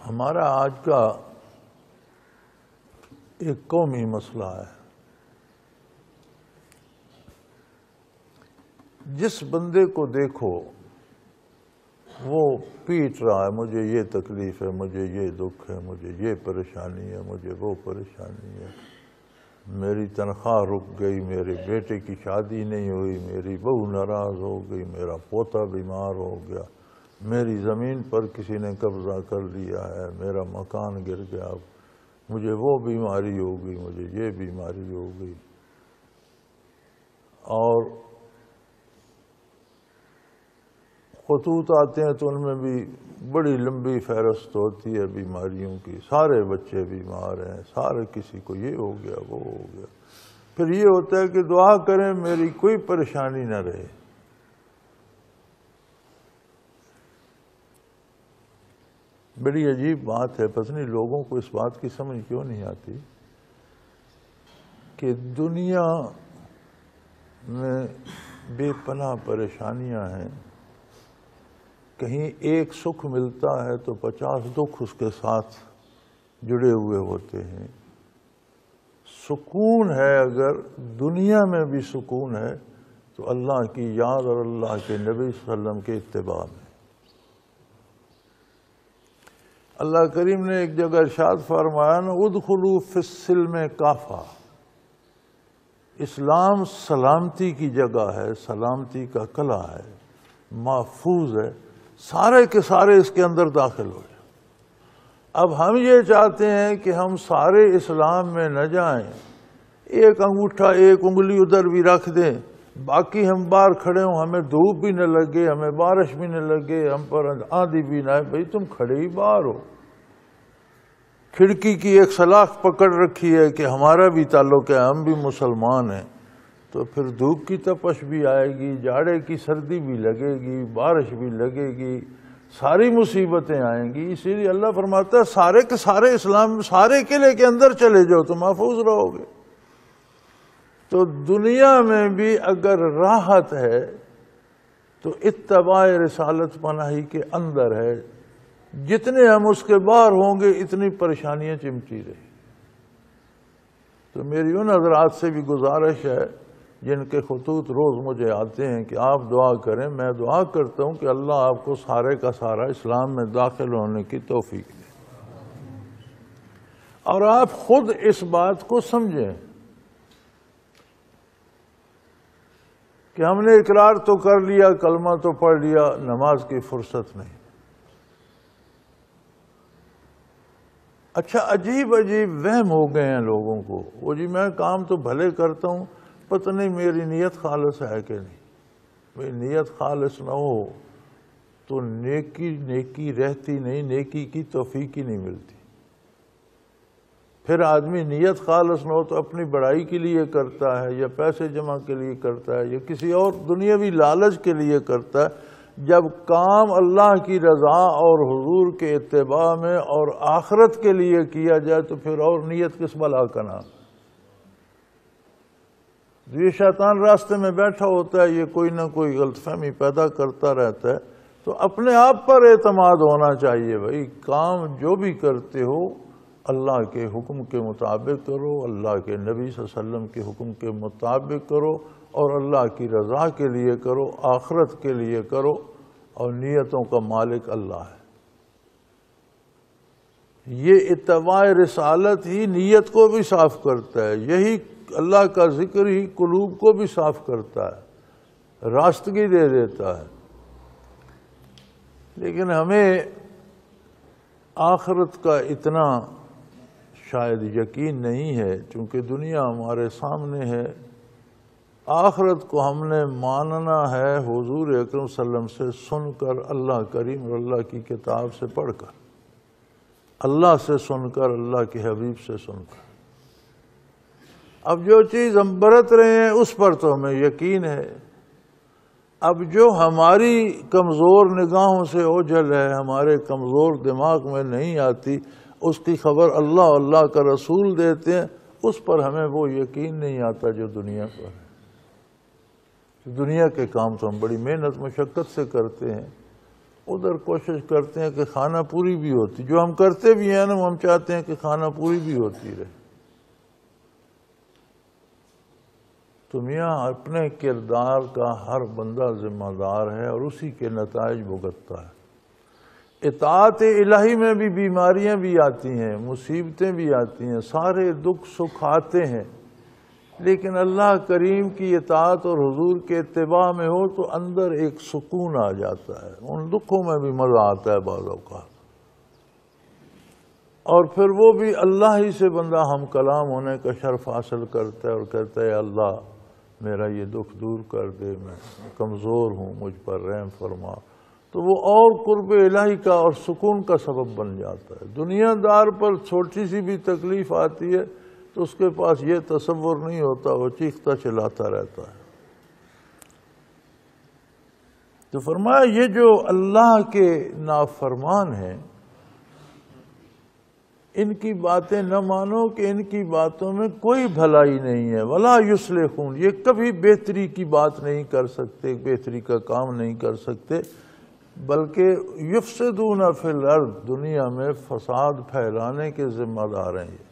ہمارا آج کا ایک قومی مسئلہ ہے. جس بندے کو دیکھو وہ پیٹ رہا ہے، مجھے یہ تکلیف ہے، مجھے یہ دکھ ہے، مجھے یہ پریشانی ہے، مجھے وہ پریشانی ہے، میری تنخواہ رک گئی، میرے بیٹے کی شادی نہیں ہوئی، میری بہو ناراض ہو گئی، میرا پوتا بیمار ہو گیا، میری زمین پر کسی نے قبضہ کر لیا ہے، میرا مکان گر گیا، مجھے وہ بیماری ہو گئی، مجھے یہ بیماری ہو گئی. اور خطوط آتے ہیں تو ان میں بھی بڑی لمبی فہرست ہوتی ہے بیماریوں کی. سارے بچے بیمار ہیں، سارے کسی کو یہ ہو گیا وہ ہو گیا. پھر یہ ہوتا ہے کہ دعا کریں میری کوئی پریشانی نہ رہے. بڑی عجیب بات ہے، پتہ نہیں لوگوں کو اس بات کی سمجھ کیوں نہیں آتی کہ دنیا میں بے پناہ پریشانیاں ہیں. کہیں ایک سکھ ملتا ہے تو 50 دکھ اس کے ساتھ جڑے ہوئے ہوتے ہیں. سکون ہے، اگر دنیا میں بھی سکون ہے تو اللہ کی یاد اور اللہ کے نبی صلی اللہ علیہ وسلم کے اتباع میں. اللہ کریم نے ایک جگہ ارشاد فرمایا نا، ادخلوا فی السلم کافہ. اسلام سلامتی کی جگہ ہے، سلامتی کا قلعہ ہے، محفوظ ہے، سارے کے سارے اس کے اندر داخل ہو جائیں. اب ہم یہ چاہتے ہیں کہ ہم سارے اسلام میں نہ جائیں، ایک انگوٹھا ایک انگلی ادھر بھی رکھ دیں، باقی ہم باہر کھڑے ہوں، ہمیں دھوپ بھی نہ لگے، ہمیں بارش بھی نہ لگے، ہم پر آندھی بھی نہ آئے. بھئی تم کھڑے ہی باہر ہو، کھڑکی کی ایک سلاخ پکڑ رکھی ہے کہ ہمارا بھی تعلق ہے، ہم بھی مسلمان ہیں. تو پھر دھوپ کی تپش بھی آئے گی، جاڑے کی سردی بھی لگے گی، بارش بھی لگے گی، ساری مصیبتیں آئیں گی. اسی لیے اللہ فرماتا ہے سارے کے سارے اسلام سارے قلعے کے اندر چلے جاؤ تو محفوظ رہو گے. تو دنیا میں بھی اگر راحت ہے تو اتباع رسالت پناہی کے اندر ہے. جتنے ہم اس کے باہر ہوں گے اتنی پریشانیاں چمٹی رہی. تو میری ان حضرات سے بھی گزارش ہے جن کے خطوط روز مجھے آتے ہیں کہ آپ دعا کریں. میں دعا کرتا ہوں کہ اللہ آپ کو سارے کا سارا اسلام میں داخل ہونے کی توفیق دے، اور آپ خود اس بات کو سمجھیں کہ ہم نے اقرار تو کر لیا، کلمہ تو پڑھ لیا، نماز کی فرصت نہیں. اچھا عجیب عجیب وہم ہو گئے ہیں لوگوں کو. وہ جی میں کام تو بھلے کرتا ہوں، پتہ نہیں میری نیت خالص ہے کہ نہیں. بھئی نیت خالص نہ ہو تو نیکی رہتی نہیں، نیکی کی توفیق ہی نہیں ملتی. پھر آدمی نیت خالص نہ ہو تو اپنی بڑائی کے لیے کرتا ہے، یا پیسے جمع کے لیے کرتا ہے، یا کسی اور دنیاوی لالچ کے لیے کرتا ہے. جب کام اللہ کی رضا اور حضور کے اتباع میں اور آخرت کے لیے کیا جائے تو پھر اور نیت کس بلا کا نام. یہ شیطان راستے میں بیٹھا ہوتا ہے، یہ کوئی نہ کوئی غلط فہمی پیدا کرتا رہتا ہے. تو اپنے آپ پر اعتماد ہونا چاہیے. بھائی کام جو بھی کرتے ہو اللہ کے حکم کے مطابق کرو، اللہ کے نبی صلی اللہ علیہ وسلم کے حکم کے مطابق کرو، اور اللہ کی رضا کے لیے کرو، آخرت کے لیے کرو، اور نیتوں کا مالک اللہ ہے. یہ اتباع رسالت ہی نیت کو بھی صاف کرتا ہے. یہی اللہ کا ذکر ہی قلوب کو بھی صاف کرتا ہے، راستگی دے دیتا ہے. لیکن ہمیں آخرت کا اتنا شاید یقین نہیں ہے، چونکہ دنیا ہمارے سامنے ہے. آخرت کو ہم نے ماننا ہے حضور اکرم صلی اللہ علیہ وسلم سے سن کر، اللہ کریم اور اللہ کی کتاب سے پڑھ کر، اللہ سے سن کر، اللہ کے حبیب سے سن کر. اب جو چیز ہم برت رہے ہیں اس پر تو ہمیں یقین ہے. اب جو ہماری کمزور نگاہوں سے اوجھل ہے، ہمارے کمزور دماغ میں نہیں آتی، اس کی خبر اللہ اللہ کا رسول دیتے ہیں، اس پر ہمیں وہ یقین نہیں آتا جو دنیا پر ہے. دنیا کے کام تو ہم بڑی محنت مشقت سے کرتے ہیں، ادھر کوشش کرتے ہیں کہ خانہ پوری بھی ہوتی، جو ہم کرتے بھی ہیں نا ہم چاہتے ہیں کہ خانہ پوری بھی ہوتی رہے۔ تو میاں اپنے کردار کا ہر بندہ ذمہ دار ہے اور اسی کے نتائج بھگتتا ہے۔ اطاعت الہی میں بھی بیماریاں بھی آتی ہیں، مصیبتیں بھی آتی ہیں، سارے دکھ سکھ آتے ہیں، لیکن اللہ کریم کی اطاعت اور حضور کے اتباع میں ہو تو اندر ایک سکون آ جاتا ہے، ان دکھوں میں بھی مزہ آتا ہے بعض اوقات، اور پھر وہ بھی اللہ ہی سے بندہ ہم کلام ہونے کا شرف حاصل کرتا ہے اور کہتا ہے اللہ میرا یہ دکھ دور کر دے، میں کمزور ہوں، مجھ پر رحم فرما، تو وہ اور قرب الہی کا اور سکون کا سبب بن جاتا ہے۔ دنیا دار پر چھوٹی سی بھی تکلیف آتی ہے تو اس کے پاس یہ تصور نہیں ہوتا، وہ چیختا چلاتا رہتا ہے۔ تو فرمایا یہ جو اللہ کے نافرمان ہیں ان کی باتیں نہ مانو کہ ان کی باتوں میں کوئی بھلائی نہیں ہے، ولا یصلحون، یہ کبھی بہتری کی بات نہیں کر سکتے، بہتری کا کام نہیں کر سکتے، بلکہ یفسدون فی الارض، دنیا میں فساد پھیلانے کے ذمہ دار ہیں یہ۔